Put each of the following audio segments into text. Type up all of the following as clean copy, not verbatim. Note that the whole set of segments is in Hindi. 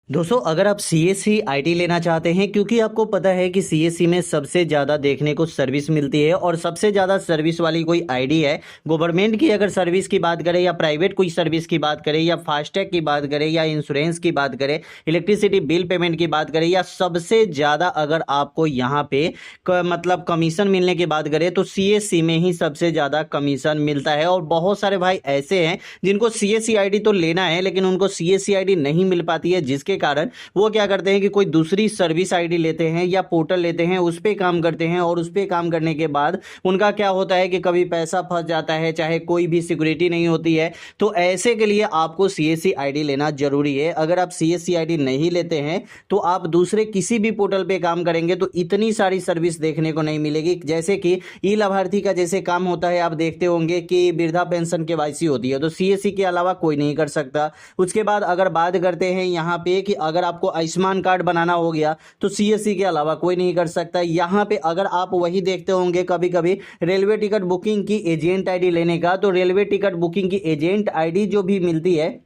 दोस्तों अगर आप सीएससी आईटी लेना चाहते हैं, क्योंकि आपको पता है कि सीएससी में सबसे ज़्यादा देखने को सर्विस मिलती है और सबसे ज़्यादा सर्विस वाली कोई आईडी है गवर्नमेंट की। अगर सर्विस की बात करें या प्राइवेट कोई सर्विस की बात करें या फास्टैग की बात करें या इंश्योरेंस की बात करें, इलेक्ट्रिसिटी बिल पेमेंट की बात करें, या सबसे ज़्यादा अगर आपको यहाँ पे मतलब कमीशन मिलने की बात करें तो सीएससी में ही सबसे ज़्यादा कमीशन मिलता है। और बहुत सारे भाई ऐसे हैं जिनको सीएससी आईडी तो लेना है लेकिन उनको सीएससी आईडी नहीं मिल पाती है, जिसके कारण वो क्या करते हैं कि कोई दूसरी सर्विस आईडी लेते हैं या पोर्टल लेते हैं, उस पे काम करते हैं। और उस पे काम करने के बाद उनका क्या होता है कि कभी पैसा फंस जाता है, चाहे कोई भी सिक्योरिटी नहीं होती है। तो ऐसे के लिए आपको सीएससी आईडी लेना जरूरी है। अगर आप सीएससी आईडी नहीं लेते हैं तो आप दूसरे किसी भी पोर्टल पे काम करेंगे तो इतनी सारी सर्विस देखने को नहीं मिलेगी। जैसे कि ई लाभार्थी का जैसे काम होता है, आप देखते होंगे कि वृद्धा पेंशन केवाईसी होती है, तो सीएससी के अलावा कोई नहीं कर सकता। उसके बाद अगर बात करते हैं यहाँ पे कि अगर आपको आयुष्मान कार्ड बनाना हो गया तो सीएससी के अलावा कोई नहीं कर सकता। यहाँ पे अगर आप वही देखते होंगे कभी कभी रेलवे टिकट बुकिंग की एजेंट आईडी लेने का, तो रेलवे टिकट बुकिंग की एजेंट आईडी जो भी मिलती है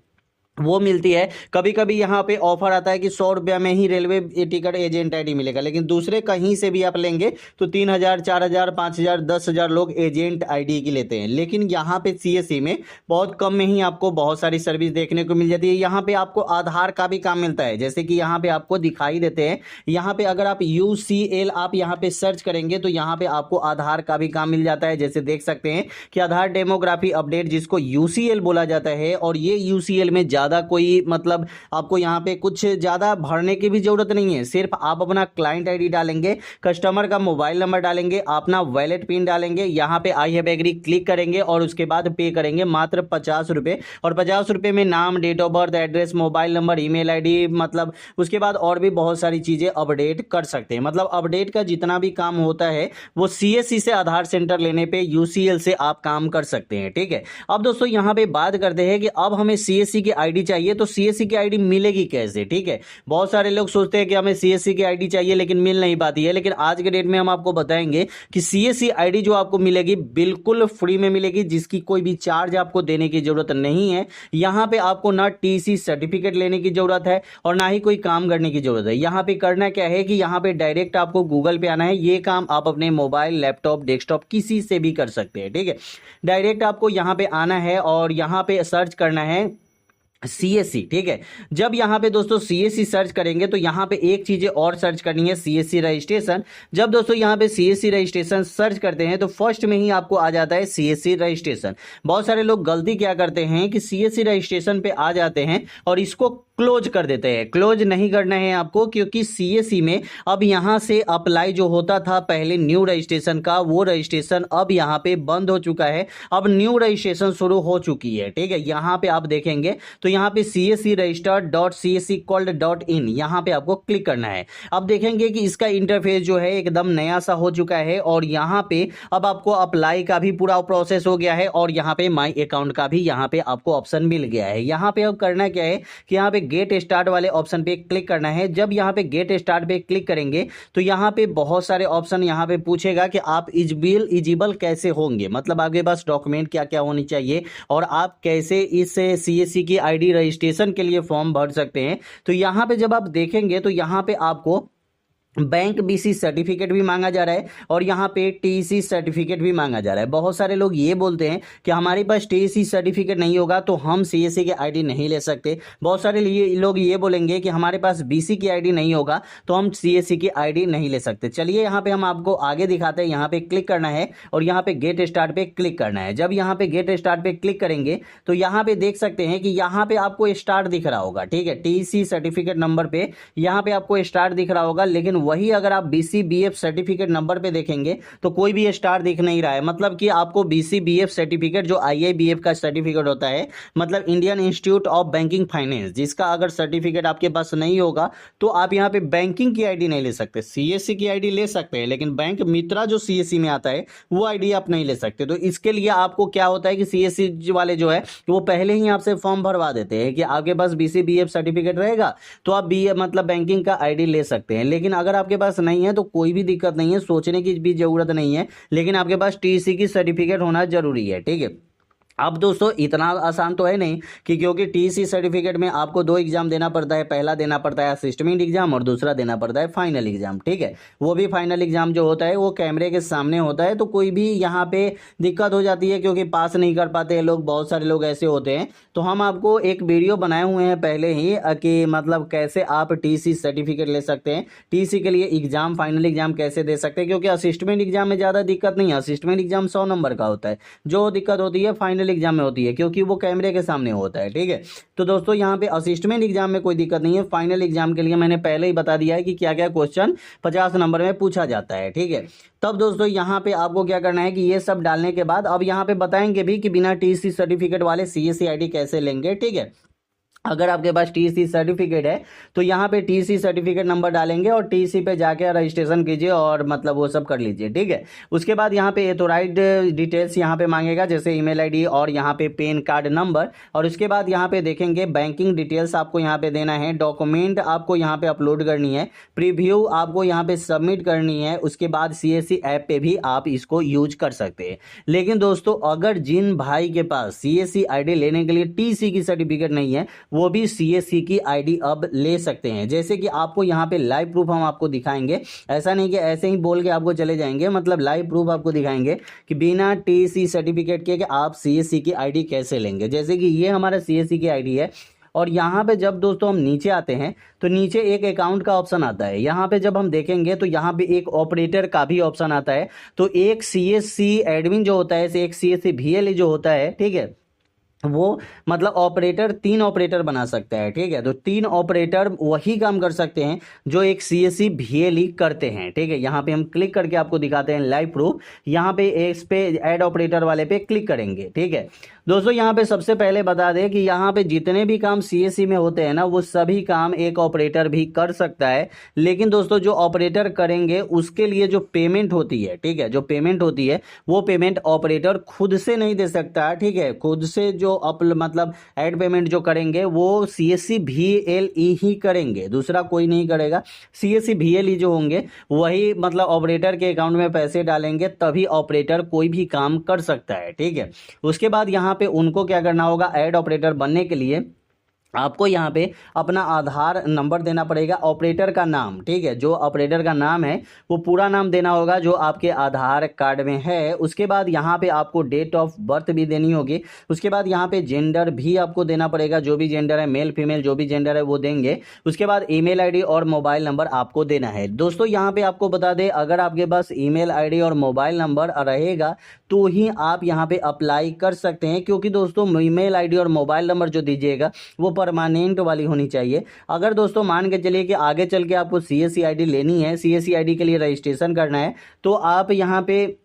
वो मिलती है। कभी कभी यहाँ पे ऑफर आता है कि 100 रुपया में ही रेलवे टिकट एजेंट आईडी मिलेगा, लेकिन दूसरे कहीं से भी आप लेंगे तो 3,000 4,000 5,000 10,000 लोग एजेंट आईडी की लेते हैं। लेकिन यहाँ पे सीएससी में बहुत कम में ही आपको बहुत सारी सर्विस देखने को मिल जाती है। यहाँ पे आपको आधार का भी काम मिलता है, जैसे कि यहाँ पे आपको दिखाई देते हैं। यहाँ पे अगर आप यूसीएल आप यहाँ पे सर्च करेंगे तो यहाँ पे आपको आधार का भी काम मिल जाता है। जैसे देख सकते हैं कि आधार डेमोग्राफी अपडेट, जिसको यूसीएल बोला जाता है, और ये यूसीएल में ज़्यादा कोई मतलब आपको यहाँ पे कुछ ज़्यादा भरने की भी जरूरत नहीं है। सिर्फ आप अपना क्लाइंट आईडी डालेंगे, कस्टमर का मोबाइल नंबर डालेंगे, अपना वैलेट पिन डालेंगे, यहाँ पे आई हैव एग्री क्लिक करेंगे और उसके बाद पे करेंगे मात्र 50 रुपये। और 50 रुपये में नाम, date of birth, address, mobile number, email ID, मतलब उसके बाद और भी बहुत सारी चीज़ें अपडेट कर सकते हैं। मतलब अपडेट का जितना भी काम होता है वो सीएससी से आधार सेंटर लेने पे यूसीएल से आप काम कर सकते हैं। ठीक है, अब दोस्तों यहाँ पे बात करते हैं कि अब हमें सीएससी की आईडी चाहिए तो सीएससी की आईडी मिलेगी कैसे। ठीक है, बहुत सारे लोग सोचते हैं कि हमें सीएससी की आईडी चाहिए लेकिन मिल नहीं पाती है, लेकिन आज के डेट में हम आपको बताएंगे कि सीएससी आईडी जो आपको मिलेगी बिल्कुल फ्री में मिलेगी, जिसकी कोई भी चार्ज आपको देने की जरूरत नहीं है। यहां पे आपको ना टीसी सर्टिफिकेट लेने की जरूरत है और ना ही कोई काम करने की जरूरत है। यहां पे करना क्या है कि यहां पे डायरेक्ट आपको गूगल पे आना है। ये काम आप अपने मोबाइल, लैपटॉप, डेस्कटॉप किसी से भी कर सकते हैं। ठीक है, डायरेक्ट आपको यहां पे आना है और यहां पे सर्च करना है सीएससी। ठीक है, जब यहाँ पे दोस्तों सीएससी सर्च करेंगे तो यहाँ पे एक चीजें और सर्च करनी है, सीएससी रजिस्ट्रेशन। जब दोस्तों यहाँ पे सीएससी रजिस्ट्रेशन सर्च करते हैं तो फर्स्ट में ही आपको आ जाता है सीएससी रजिस्ट्रेशन। बहुत सारे लोग गलती क्या करते हैं कि सीएससी रजिस्ट्रेशन पे आ जाते हैं और इसको क्लोज कर देते हैं। क्लोज नहीं करना है आपको, क्योंकि सीएससी में अब यहाँ से अप्लाई जो होता था पहले न्यू रजिस्ट्रेशन का, वो रजिस्ट्रेशन अब यहाँ पे बंद हो चुका है। अब न्यू रजिस्ट्रेशन शुरू हो चुकी है। ठीक है, यहाँ पे आप देखेंगे तो यहाँ पे cscregistered.csccold.in यहाँ पे आपको क्लिक करना है। अब देखेंगे कि इसका इंटरफेस जो है एकदम नया सा हो चुका है और यहाँ पे अब आपको अप्लाई का भी पूरा प्रोसेस हो गया है और यहाँ पे माई अकाउंट का भी यहाँ पे आपको ऑप्शन मिल गया है। यहाँ पे अब करना क्या है कि यहाँ पे गेट स्टार्ट वाले ऑप्शन पे क्लिक करना है। जब यहाँ पे गेट स्टार्ट पे क्लिक करेंगे तो यहाँ पे बहुत सारे ऑप्शन यहाँ पे पूछेगा कि आप इजिबल कैसे होंगे, मतलब आपके पास डॉक्यूमेंट क्या क्या होनी चाहिए और आप कैसे इस सीएससी की आईडी रजिस्ट्रेशन के लिए फॉर्म भर सकते हैं। तो यहाँ पे जब आप देखेंगे तो यहाँ पे आपको बैंक बीसी सर्टिफिकेट भी मांगा जा रहा है और यहाँ पे टीसी सर्टिफिकेट भी मांगा जा रहा है। बहुत सारे लोग ये बोलते हैं कि हमारे पास टीसी सर्टिफिकेट नहीं होगा तो हम सीएससी की आईडी नहीं ले सकते। बहुत सारे लोग ये बोलेंगे कि हमारे पास बीसी की आईडी नहीं होगा तो हम सीएससी की आईडी नहीं ले सकते। चलिए यहाँ पे हम आपको आगे दिखाते हैं। यहाँ पे क्लिक करना है और यहाँ पे गेट स्टार्ट पे क्लिक करना है। जब यहाँ पे गेट स्टार्ट पे क्लिक करेंगे तो यहाँ पे देख सकते हैं कि यहाँ पे आपको स्टार्ट दिख रहा होगा। ठीक है, टीसी सर्टिफिकेट नंबर पे यहाँ पे आपको स्टार्ट दिख रहा होगा, लेकिन वही अगर आप बीसीबीएफ सर्टिफिकेट नंबर पे देखेंगे तो कोई भी स्टार दिख नहीं रहा है। मतलब कि आपको बीसीबीएफ सर्टिफिकेट जो आईआईबीएफ का सर्टिफिकेट होता है, मतलब Indian institute of banking finance, जिसका अगर सर्टिफिकेट आपके पास नहीं होगा तो आप यहाँ पे बैंकिंग की आईडी नहीं ले सकते। सीएससी की आईडी ले सकते हैं लेकिन बैंक मित्रा जो सीएससी में आता है वो आईडी आप नहीं ले सकते। तो इसके लिए आपको क्या होता है कि सीएससी वाले जो है वो पहले ही आपसे फॉर्म भरवा देते हैं कि आपके पास बीसीबीएफ सर्टिफिकेट रहेगा तो आप मतलब बैंकिंग का आईडी ले सकते हैं। लेकिन अगर आपके पास नहीं है तो कोई भी दिक्कत नहीं है, सोचने की भी जरूरत नहीं है, लेकिन आपके पास टीसी की सर्टिफिकेट होना जरूरी है। ठीक है, अब दोस्तों इतना आसान तो है नहीं कि क्योंकि टीसी सर्टिफिकेट में आपको 2 एग्जाम देना पड़ता है। पहला देना पड़ता है असिस्टेंट एग्जाम और दूसरा देना पड़ता है फाइनल एग्जाम, ठीक है। वो भी फाइनल एग्जाम जो होता है वो कैमरे के सामने होता है, तो कोई भी यहाँ पे दिक्कत हो जाती है क्योंकि पास नहीं कर पाते हैं लोग, बहुत सारे लोग ऐसे होते हैं। तो हम आपको एक वीडियो बनाए हुए हैं पहले ही कि मतलब कैसे आप टीसी सर्टिफिकेट ले सकते हैं, टीसी के लिए एग्जाम फाइनल एग्जाम कैसे दे सकते हैं, क्योंकि असिस्टेंट एग्जाम में ज़्यादा दिक्कत नहीं है। असिस्टेंट एग्जाम 100 नंबर का होता है, जो दिक्कत होती है फाइनल एग्जाम में होती है क्योंकि वो कैमरे के सामने होता है, ठीक है। तो दोस्तों यहाँ पे असिस्टेंट एग्जाम में कोई दिक्कत नहीं है। फाइनल एग्जाम के लिए मैंने पहले ही बता दिया है कि क्या क्या क्वेश्चन 50 नंबर में पूछा जाता है, ठीक है। तब दोस्तों यहाँ पे आपको क्या करना है कि ये सब डालने के बाद अब यहाँ पे बताएंगे भी कि बिना टीसी सर्टिफिकेट वाले सीएससी आईडी कैसे लेंगे, ठीक है। अगर आपके पास टीसी सर्टिफिकेट है तो यहाँ पे टीसी सर्टिफिकेट नंबर डालेंगे और टीसी पे जाके रजिस्ट्रेशन कीजिए और मतलब वो सब कर लीजिए, ठीक है। उसके बाद यहाँ पे एथोराइज्ड डिटेल्स यहाँ पे मांगेगा, जैसे ईमेल आईडी और यहाँ पे पैन कार्ड नंबर। और उसके बाद यहाँ पे देखेंगे बैंकिंग डिटेल्स आपको यहाँ पे देना है, डॉक्यूमेंट आपको यहाँ पे अपलोड करनी है, प्रीव्यू आपको यहाँ पे सबमिट करनी है। उसके बाद सीएससी ऐप पे भी आप इसको यूज कर सकते हैं। लेकिन दोस्तों अगर जिन भाई के पास सीएससी आईडी लेने के लिए टीसी की सर्टिफिकेट नहीं है वो भी सीएससी की आईडी अब ले सकते हैं। जैसे कि आपको यहाँ पे लाइव प्रूफ हम आपको दिखाएंगे, ऐसा नहीं कि ऐसे ही बोल के आपको चले जाएंगे, मतलब लाइव प्रूफ आपको दिखाएंगे कि बिना टीसी सर्टिफिकेट के कि आप सीएससी की आईडी कैसे लेंगे। जैसे कि ये हमारा सीएससी की आईडी है और यहाँ पे जब दोस्तों हम नीचे आते हैं तो नीचे एक अकाउंट का ऑप्शन आता है। यहाँ पे जब हम देखेंगे तो यहाँ पे एक ऑपरेटर का भी ऑप्शन आता है। तो एक सीएससी एडमिन जो होता है, एक सीएससी वीएलई जो होता है, ठीक है, वो मतलब ऑपरेटर 3 ऑपरेटर बना सकता है, ठीक है। तो 3 ऑपरेटर वही काम कर सकते हैं जो एक सीएससी वीएलई करते हैं, ठीक है। यहाँ पे हम क्लिक करके आपको दिखाते हैं लाइव प्रूफ। यहाँ पे इस पे ऐड ऑपरेटर वाले पे क्लिक करेंगे, ठीक है। दोस्तों यहाँ पे सबसे पहले बता दें कि यहाँ पे जितने भी काम सीएससी में होते हैं ना वो सभी काम एक ऑपरेटर भी कर सकता है। लेकिन दोस्तों जो ऑपरेटर करेंगे उसके लिए जो पेमेंट होती है, ठीक है, जो पेमेंट होती है वो पेमेंट ऑपरेटर खुद से नहीं दे सकता, ठीक है। खुद से जो मतलब ऐड पेमेंट जो करेंगे वो सीएससी वीएलई ही करेंगे, दूसरा कोई नहीं करेगा। सीएससी वीएलई जो होंगे वही मतलब ऑपरेटर के अकाउंट में पैसे डालेंगे तभी ऑपरेटर कोई भी काम कर सकता है, ठीक है। उसके बाद यहाँ पे उनको क्या करना होगा, ऐड ऑपरेटर बनने के लिए आपको यहाँ पे अपना आधार नंबर देना पड़ेगा, ऑपरेटर का नाम, ठीक है, जो ऑपरेटर का नाम है वो पूरा नाम देना होगा जो आपके आधार कार्ड में है। उसके बाद यहाँ पे आपको डेट ऑफ बर्थ भी देनी होगी। उसके बाद यहाँ पे जेंडर भी आपको देना पड़ेगा, जो भी जेंडर है, मेल फीमेल जो भी जेंडर है वो देंगे। उसके बाद ईमेल आईडी और मोबाइल नंबर आपको देना है। दोस्तों यहाँ पे आपको बता दें अगर आपके पास ईमेल आईडी और मोबाइल नंबर रहेगा तो ही आप यहाँ पे अप्लाई कर सकते हैं, क्योंकि दोस्तों ईमेल आईडी और मोबाइल नंबर जो दीजिएगा वो परमानेंट वाली होनी चाहिए। अगर दोस्तों मान के चलिए कि आगे चल के आपको सीएससी आईडी लेनी है, सीएससी आईडी के लिए रजिस्ट्रेशन करना है, तो आप यहाँ पे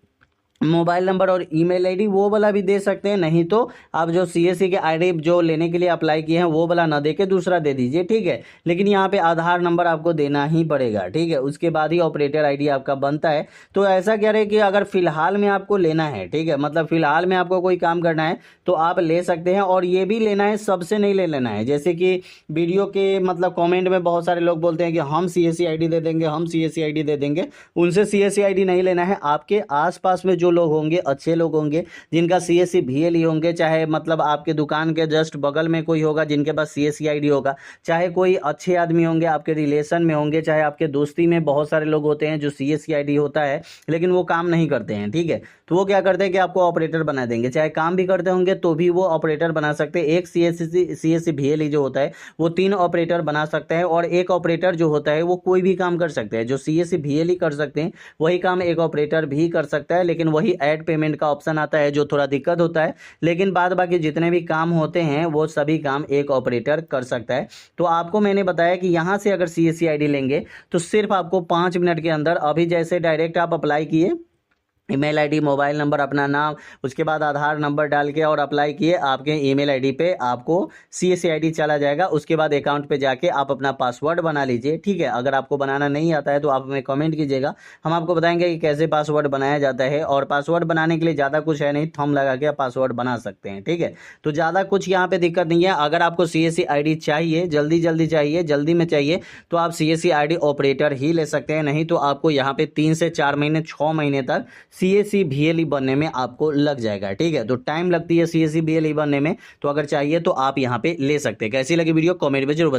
मोबाइल नंबर और ईमेल आईडी वो वाला भी दे सकते हैं। नहीं तो आप जो सीएससी के आईडी जो लेने के लिए अप्लाई किए हैं वो वाला ना दे के दूसरा दे दीजिए, ठीक है। लेकिन यहाँ पे आधार नंबर आपको देना ही पड़ेगा, ठीक है। उसके बाद ही ऑपरेटर आईडी आपका बनता है। तो ऐसा कह रहे हैं कि अगर फिलहाल में आपको लेना है, ठीक है, मतलब फिलहाल में आपको कोई काम करना है तो आप ले सकते हैं। और ये भी लेना है, सबसे नहीं ले लेना है। जैसे कि वीडियो के मतलब कॉमेंट में बहुत सारे लोग बोलते हैं कि हम सीएससी आईडी दे देंगे, हम सीएससी आईडी दे देंगे, उनसे सीएससी आईडी नहीं लेना है। आपके आसपास में जो लोग होंगे, अच्छे लोग होंगे जिनका सीएससी वीएलई होंगे, चाहे मतलब आपके दुकान के जस्ट बगल में कोई होगा जिनके पास सीएससी आईडी होगा, चाहे कोई अच्छे आदमी होंगे आपके रिलेशन में होंगे, चाहे आपके दोस्ती में बहुत सारे लोग होते हैं जो सीएससी आईडी होता है लेकिन वो काम नहीं करते हैं, ठीक है। तो वो क्या करते हैं कि आपको ऑपरेटर बना देंगे। चाहे काम भी करते होंगे तो भी वो ऑपरेटर बना सकते हैं। एक सीएससी वीएलई जो होता है वो 3 ऑपरेटर बना सकते हैं और एक ऑपरेटर जो होता है वो कोई भी काम कर सकते हैं। जो सीएससी वीएलई कर सकते हैं वही काम एक ऑपरेटर भी कर सकता है, लेकिन वही ऐड पेमेंट का ऑप्शन आता है जो थोड़ा दिक्कत होता है। लेकिन बाद बाकी जितने भी काम होते हैं वो सभी काम एक ऑपरेटर कर सकता है। तो आपको मैंने बताया कि यहाँ से अगर सीएससी आईडी लेंगे तो सिर्फ आपको 5 मिनट के अंदर, अभी जैसे डायरेक्ट आप अप्लाई किए, ईमेल आईडी, मोबाइल नंबर, अपना नाम, उसके बाद आधार नंबर डाल के और अप्लाई किए, आपके ईमेल आईडी पे आपको सीएससी आईडी चला जाएगा। उसके बाद अकाउंट पे जाके आप अपना पासवर्ड बना लीजिए, ठीक है। अगर आपको बनाना नहीं आता है तो आप हमें कमेंट कीजिएगा, हम आपको बताएंगे कि कैसे पासवर्ड बनाया जाता है। और पासवर्ड बनाने के लिए ज़्यादा कुछ है नहीं, थंब लगा के आप पासवर्ड बना सकते हैं, ठीक है। तो ज़्यादा कुछ यहाँ पे दिक्कत नहीं है। अगर आपको सीएससी आईडी चाहिए, जल्दी चाहिए, जल्दी में चाहिए, तो आप सीएससी आईडी ऑपरेटर ही ले सकते हैं। नहीं तो आपको यहाँ पे 3 से 4 महीने, 6 महीने तक CSE VLE बनने में आपको लग जाएगा। ठीक है, तो टाइम लगती है CSE VLE बनने में, तो अगर चाहिए तो आप यहाँ पे ले सकते हैं। कैसी लगी वीडियो कमेंट में जरूर बताइए।